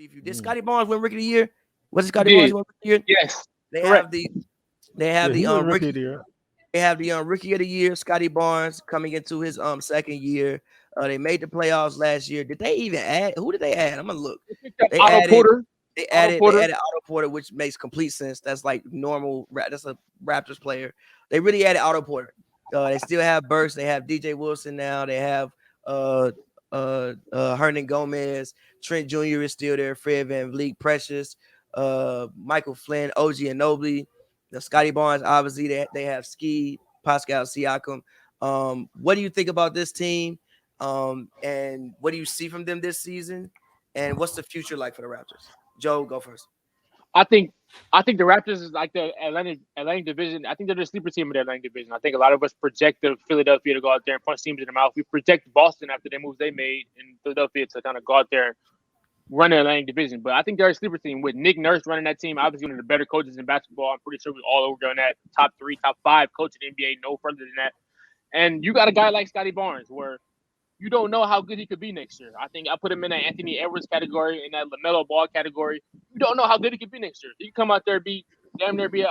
preview. Did Scottie Barnes win Rookie of the Year? Was it He Scottie Barnes did. who won Rookie of the Year? Yes. They Correct. have the they have Yeah, the he was rookie of rookie the year. they have the Rookie of the Year, Scottie Barnes coming into his second year. They made the playoffs last year. Did they even add? Who did they add? I'm gonna look. They picked up They Otto added Porter. they Otto added they Porter. added Otto Porter, which makes complete sense. That's like normal. That's a Raptors player. They really added Otto Porter. They still have Burks. They have DJ Wilson now. They have uh Hernan Gomez. Trent Jr. is still there. Fred Van Vliet, Precious, Michael Flynn, OG Anunoby, the Scottie Barnes. Obviously, they have Ski, Pascal Siakam. What do you think about this team? And what do you see from them this season? And what's the future like for the Raptors? Joe, go first. I think the Raptors is like the Atlantic division. I think they're the sleeper team of the Atlantic division. I think a lot of us project the Philadelphia to go out there and punch teams in the mouth. We project Boston after the moves they made in Philadelphia to kind of go out there and run the Atlantic division. But I think they're a sleeper team with Nick Nurse running that team. Obviously, one of the better coaches in basketball. I'm pretty sure we all over on that top 3, top 5 coach in the NBA. No further than that. And you got a guy like Scottie Barnes where you don't know how good he could be next year. I think I put him in that Anthony Edwards category, in that LaMelo Ball category. You don't know how good he could be next year. He could come out there be damn near be a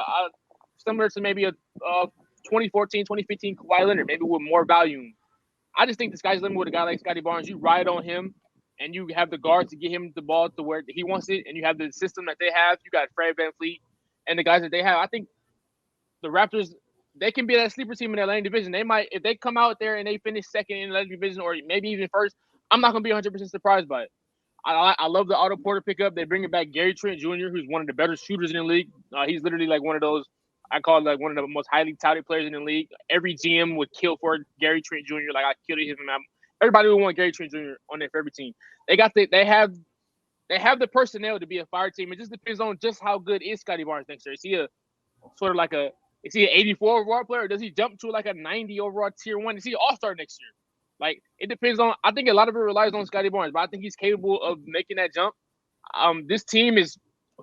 similar to maybe a 2014, 2015 Kawhi Leonard, maybe with more volume. I just think the sky's the limit with a guy like Scottie Barnes. You ride on him, and you have the guard to get him the ball to where he wants it, and you have the system that they have. You got Fred Van Fleet and the guys that they have. I think the Raptors, they can be that sleeper team in the Atlantic division. They might, if they come out there and they finish second in the Atlantic division or maybe even first, I'm not going to be 100% surprised by it. I love the Otto Porter pickup. They bring it back Gary Trent Jr., who's one of the better shooters in the league. He's literally like one of those, I call it like one of the most highly touted players in the league. Every GM would kill for Gary Trent Jr. Like I killed him. Everybody would want Gary Trent Jr. on their favorite team. They have the personnel to be a fire team. It just depends on just how good is Scottie Barnes next year. Is he a sort of like is he an 84 overall player, or does he jump to like a 90 overall tier 1? Is he an all-star next year? Like, it depends on – I think a lot of it relies on Scottie Barnes, but I think he's capable of making that jump. This team is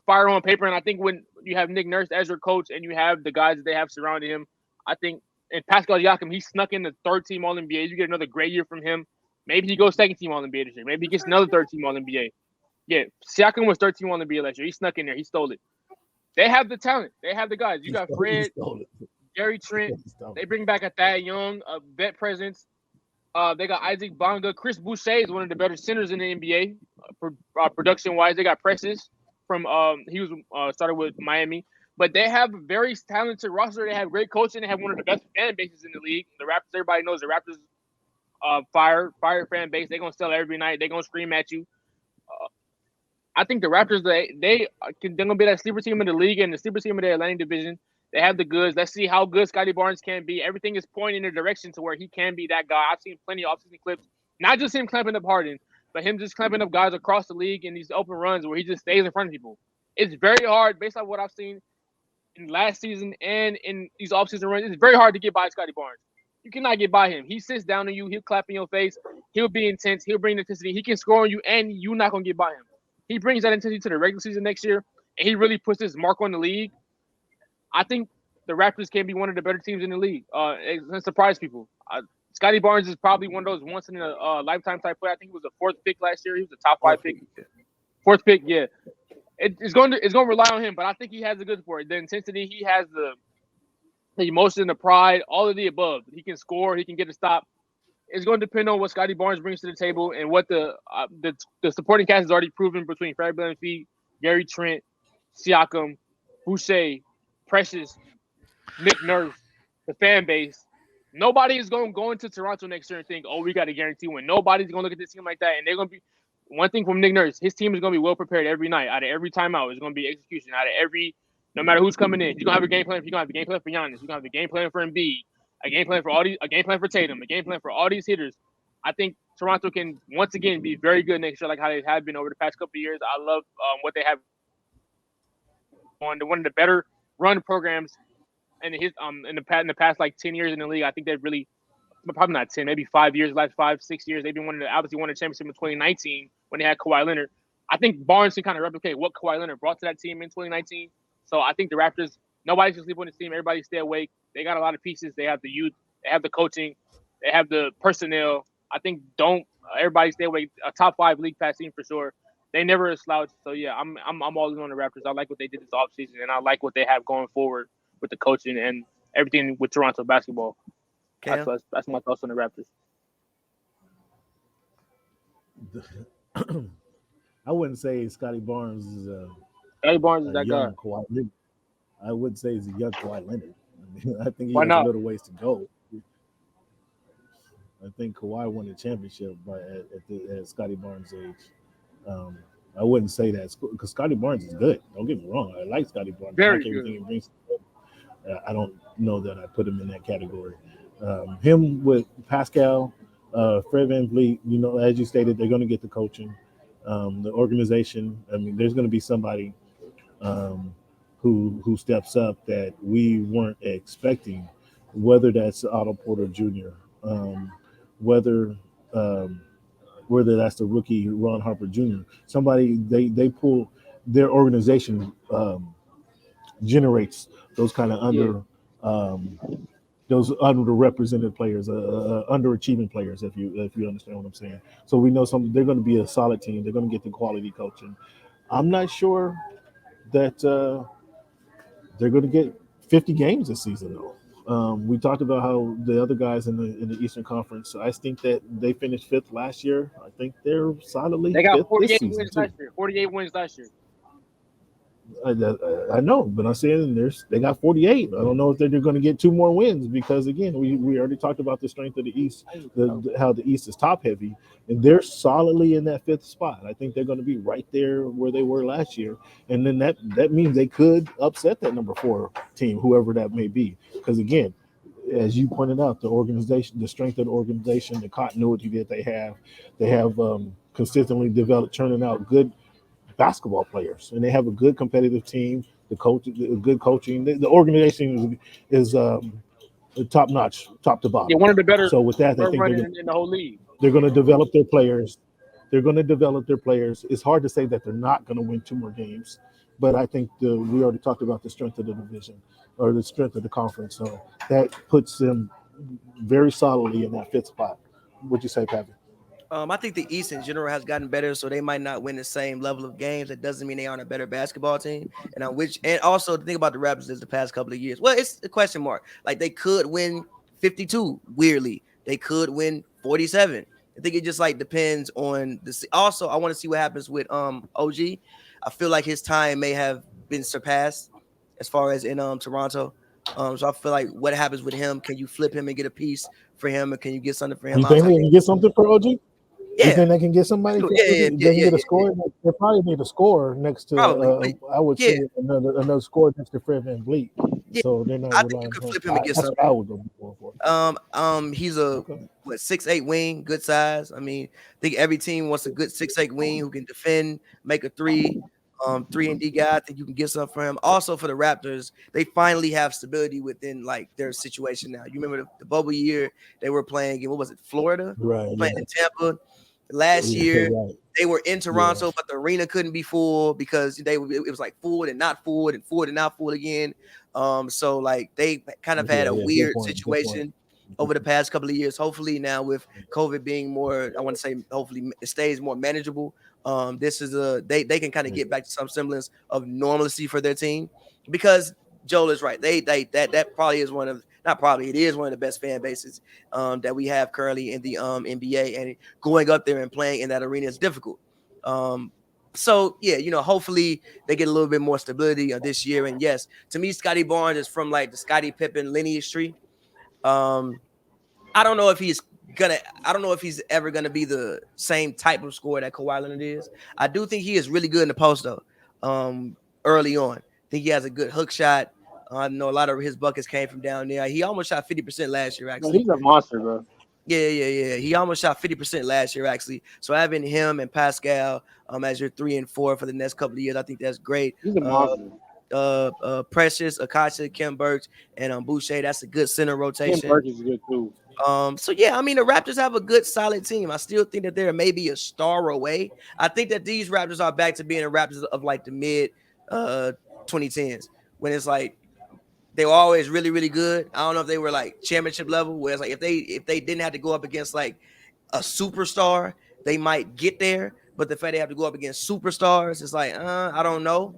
fire on paper, and I think when you have Nick Nurse as your coach and you have the guys that they have surrounding him, I think – and Pascal Siakam, he snuck in the third-team All-NBA. You get another great year from him. Maybe he goes second-team All-NBA this year. Maybe he gets another third-team All-NBA. Yeah, Siakam was third-team All-NBA last year. He snuck in there. He stole it. They have the talent. They have the guys. You got Fred, Gary Trent. They bring back a Thad Young, a vet presence. They got Isaac Bonga. Chris Boucher is one of the better centers in the NBA, production-wise. They got Precious from he was started with Miami. But they have a very talented roster. They have great coaching. They have one of the best fan bases in the league. The Raptors, everybody knows the Raptors fire fan base. They're going to sell every night. They're going to scream at you. I think the Raptors, they're going to be that sleeper team in the league and the sleeper team in the Atlantic division. They have the goods. Let's see how good Scottie Barnes can be. Everything is pointing in a direction to where he can be that guy. I've seen plenty of offseason clips, not just him clamping up Harden, but him just clamping up guys across the league in these open runs where he just stays in front of people. It's very hard, based on what I've seen in last season and in these offseason runs. It's very hard to get by Scottie Barnes. You cannot get by him. He sits down on you. He'll clap in your face. He'll be intense. He'll bring intensity. He can score on you, and you're not going to get by him. He brings that intensity to the regular season next year, and he really puts his mark on the league. I think the Raptors can be one of the better teams in the league and surprise people. Scottie Barnes is probably one of those once in a lifetime type player. I think he was the 4th pick last year. He was the top 5 pick. 4th pick, yeah. It's going to rely on him, but I think he has the goods for it. The intensity, he has the emotion, the pride, all of the above. He can score. He can get a stop. It's going to depend on what Scottie Barnes brings to the table and what the supporting cast has already proven between Fred VanVleet, Gary Trent, Siakam, Boucher, Precious, Nick Nurse, the fan base. Nobody is going to go into Toronto next year and think, oh, we got a guarantee win. Nobody's going to look at this team like that. And they're going to be – one thing from Nick Nurse, his team is going to be well prepared every night. Out of every timeout, it's going to be execution. Out of every – no matter who's coming in, you're going to have a game plan. You're going to have a game plan for Giannis. You're going to have a game plan for Embiid, a game plan for Tatum, a game plan for all these hitters. I think Toronto can, once again, be very good next year like how they have been over the past couple of years. I love what they have on one of the better run programs in the past like 10 years in the league. I think they've really, probably not 10, maybe 5 years, last 5-6 years. They've been obviously won a championship in 2019 when they had Kawhi Leonard. I think Barnes can kind of replicate what Kawhi Leonard brought to that team in 2019. So I think the Raptors, nobody should sleep on this team. Everybody stay awake. They got a lot of pieces. They have the youth. They have the coaching. They have the personnel. I think everybody stay awake. A top 5 league pass team for sure. they never slouch. So yeah, I'm all in on the Raptors. I like what they did this offseason, and I like what they have going forward with the coaching and everything with Toronto basketball. Cam? That's my thoughts on the Raptors. I wouldn't say Scottie Barnes is Scottie Barnes is a that guy. young Kawhi Leonard. I would say he's a young Kawhi Leonard. I mean, I think he Why has a not? little ways to go. I think Kawhi won the championship at Scottie Barnes' age. Um, I wouldn't say that because Scottie Barnes is good. Don't get me wrong. I like Scottie Barnes. I like Very everything good. he brings. I don't know that I put him in that category. Him with Pascal, Fred VanVleet, as you stated, they're going to get the coaching, the organization. I mean, there's going to be somebody um, who steps up that we weren't expecting, whether that's Otto Porter Jr., um, whether um, whether that's the rookie Ron Harper Jr. Somebody they pull their organization generates those kind of Yeah. um, those underrepresented players, underachieving players, if you understand what I'm saying. So we know they're going to be a solid team. They're going to get the quality coaching. I'm not sure that they're going to get 50 games this season, though. We talked about how the other guys in the Eastern Conference. I think that they finished fifth last year. I think they're solidly They got fifth this 48 season wins too. last year. 48 wins last year. I know, but I'm saying they got 48. I don't know if they're going to get two more wins because again, we already talked about the strength of the East, how the East is top heavy, and they're solidly in that fifth spot. I think they're going to be right there where they were last year, and then that means they could upset that number 4 team, whoever that may be. Because again, as you pointed out, the organization, the strength of the organization, the continuity that they have consistently developed, churning out good basketball players, and they have a good competitive team. The coach, good coaching. The organization is top notch, top to Yeah, bottom. one of the better So with that, I run think running in the whole league. they're going to develop their players. They're going to develop their players. It's hard to say that they're not going to win two more games, but I think we already talked about the strength of the division or the strength of the conference. So that puts them very solidly in that fifth spot. What'd you say, Patrick? I think the East in general has gotten better, so they might not win the same level of games. That doesn't mean they aren't a better basketball team. And also the thing about the Raptors is the past couple of years. Well, it's a question mark. Like they could win 52. Weirdly, they could win 47. I think it just like depends on the. Also, I want to see what happens with OG. I feel like his time may have been surpassed as far as in Toronto. So I feel like what happens with him? Can you flip him and get a piece for him, or can you get something for him You think outside? they can get something for OG? You Yeah, think they can get somebody for yeah, OG? yeah, yeah, They can yeah, get a yeah. score. They probably need a score next to, Probably, but I would yeah, say another score next to Fred Van Vliet. yeah. So they're not I think you relying could on. flip him and get That's what I something. would go for. He's a Okay. what 6'8" wing, good size. I mean, I think every team wants a good 6'8" wing who can defend, make a three. 3-and-D guy. I think you can get something for him. Also for the Raptors, they finally have stability within like their situation now. You remember the bubble year they were playing in what was it, Florida? Right. Playing Yeah. in Tampa. Last Yeah. year Right. they were in Yeah. Toronto, but the arena couldn't be full because it was like full and not full and full and not full again. So like they kind of had Yeah. a Yeah. Good weird point. Good point. situation over the past couple of years. Hopefully now with COVID being more, I want to say, hopefully it stays more manageable. This is they can kind of get back to some semblance of normalcy for their team because Joel is right. That probably is one of not probably it is one of the best fan bases that we have currently in the NBA, and going up there and playing in that arena is difficult. So yeah, hopefully they get a little bit more stability this year. And yes, to me, Scottie Barnes is from like the Scottie Pippen lineage tree. Um, I don't know if he's I don't know if he's ever gonna be the same type of scorer that Kawhi Leonard is. I do think he is really good in the post though. Early on, I think he has a good hook shot. I know a lot of his buckets came from down there. He almost shot 50% last year, No, actually. he's a monster, bro. Yeah. He almost shot 50% last year, actually. So having him and Pascal as your 3 and 4 for the next couple of years, I think that's great. He's a monster. Precious, Akasha, Kim Burks, and Boucher. That's a good center Kim rotation. Burke is good too. So yeah, I mean the Raptors have a good solid team. I still think that they're maybe a star away. I think that these Raptors are back to being the Raptors of like the mid 2010s when it's like they were always really, really good. I don't know if they were like championship level, where it's like if they didn't have to go up against like a superstar, they might get there. but the fact they have to go up against superstars, it's like, I don't know.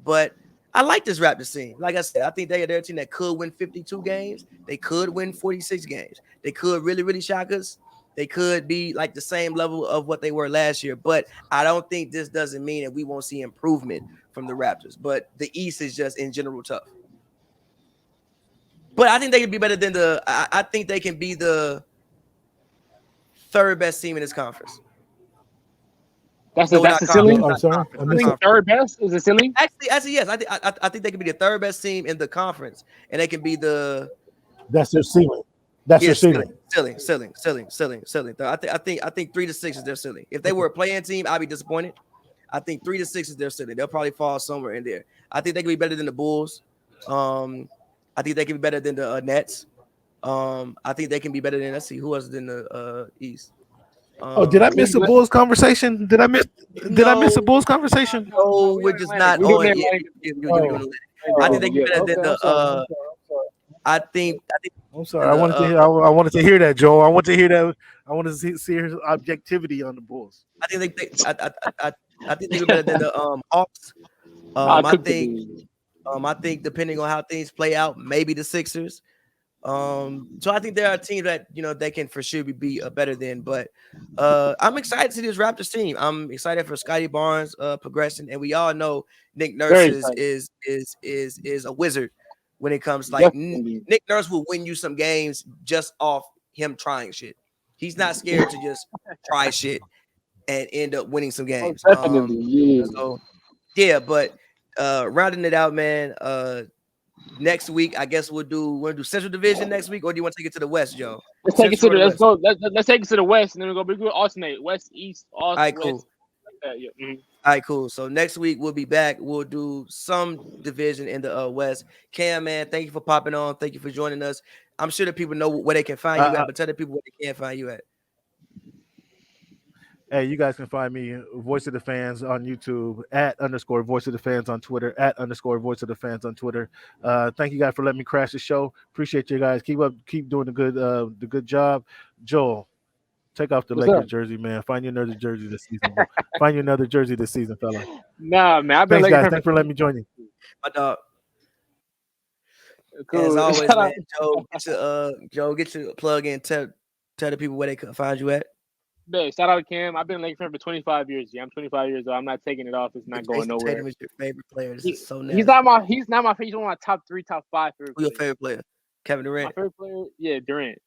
But I like this Raptors team. Like I said, I think they're a team that could win 52 games. They could win 46 games. They could really, really shock us. They could be like the same level of what they were last year. But I don't think this doesn't mean that we won't see improvement from the Raptors. But the East is just in general tough. But I think they can be better than I think they can be the third best team in this conference. That's the ceiling. I'm sorry. I think third best is the ceiling. Actually, yes. I think they can be the third best team in the conference, and they can be the. That's their ceiling. That's their ceiling. Ceiling. I think 3 to 6 is their ceiling. If they were a play-in team, I'd be disappointed. I think 3 to 6 is their ceiling. They'll probably fall somewhere in there. I think they can be better than the Bulls. I think they can be better than the Nets. I think they can be better than, let's see, who else is in the East? Did I miss the Bulls conversation? Did I miss the Bulls conversation? No, we're just not on it. I think they can be better than the I think I'm sorry. I wanted to hear that, Joel. I want to hear that. I want to see his objectivity on the Bulls. I think I think they be better than the Hawks. I think depending on how things play out, maybe the Sixers. So I think there are teams that they can for sure be better than. But I'm excited to see this Raptors team. I'm excited for Scottie Barnes progression, and we all know Nick Nurse is a wizard when it comes Nick Nurse will win you some games just off him trying shit. He's not scared to just try shit and end up winning some games. So yeah, but rounding it out, man. Next week, I guess we'll do Central Division next week, or do you want to take it to the West, Joe? Let's take it to let's go. Let's take it to the West, and then we'll alternate West, East, All right, cool. All right, cool. So next week we'll be back. We'll do some division in the West. Cam, man, thank you for popping on. Thank you for joining us. I'm sure that people know where they can find you at, but tell the people where they can't find you at. Hey, you guys can find me, Voice of the Fans, on YouTube, @_Voice of the Fans on Twitter, @_Voice of the Fans on Twitter. Thank you guys for letting me crash the show. Appreciate you guys. Keep doing the good job. Joel, take off the Lakers jersey, man. Find you another jersey this season. Find you another jersey this season, fella. Nah, man. I've been Thanks, guys. Thanks for letting me join you. My dog. Cool. As always, man. Joe, get your plug in. Tell the people where they can find you at. Yeah, shout out to Cam. I've been a Lakers fan for 25 years. Yeah, I'm 25 years old. I'm not taking it off. It's not going nowhere. Tatum is your favorite player. This is so nasty. He's not my favorite. He's one of my top 3, top 5 favorite. Who's your favorite player? Kevin Durant. My favorite player, yeah, Durant.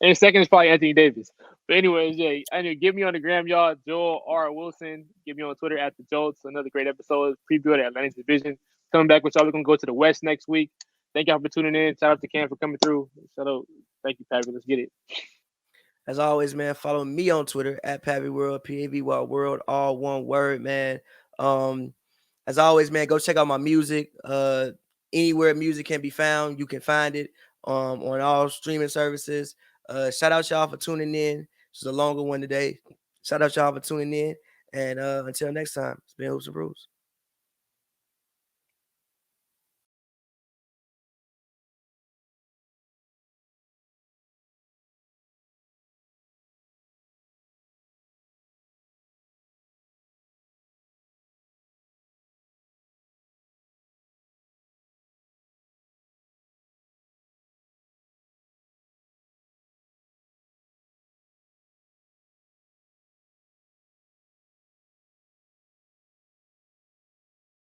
And second is probably Anthony Davis. But anyways, yeah, anyway, give me on the gram, y'all. Joel R. Wilson. Give me on Twitter @TheJolts. Another great episode. Preview of the Atlantic Division. Coming back with y'all. We're gonna go to the West next week. Thank y'all for tuning in. Shout out to Cam for coming through. Shout out. Thank you, Patrick. Let's get it. As always, man, follow me on Twitter @PavyWorld, PAVY World, all one word, man. As always, man, go check out my music. Anywhere music can be found, you can find it on all streaming services. Shout out y'all for tuning in. It's a longer one today. Shout out y'all for tuning in. And until next time, it's been Hoops and Brews.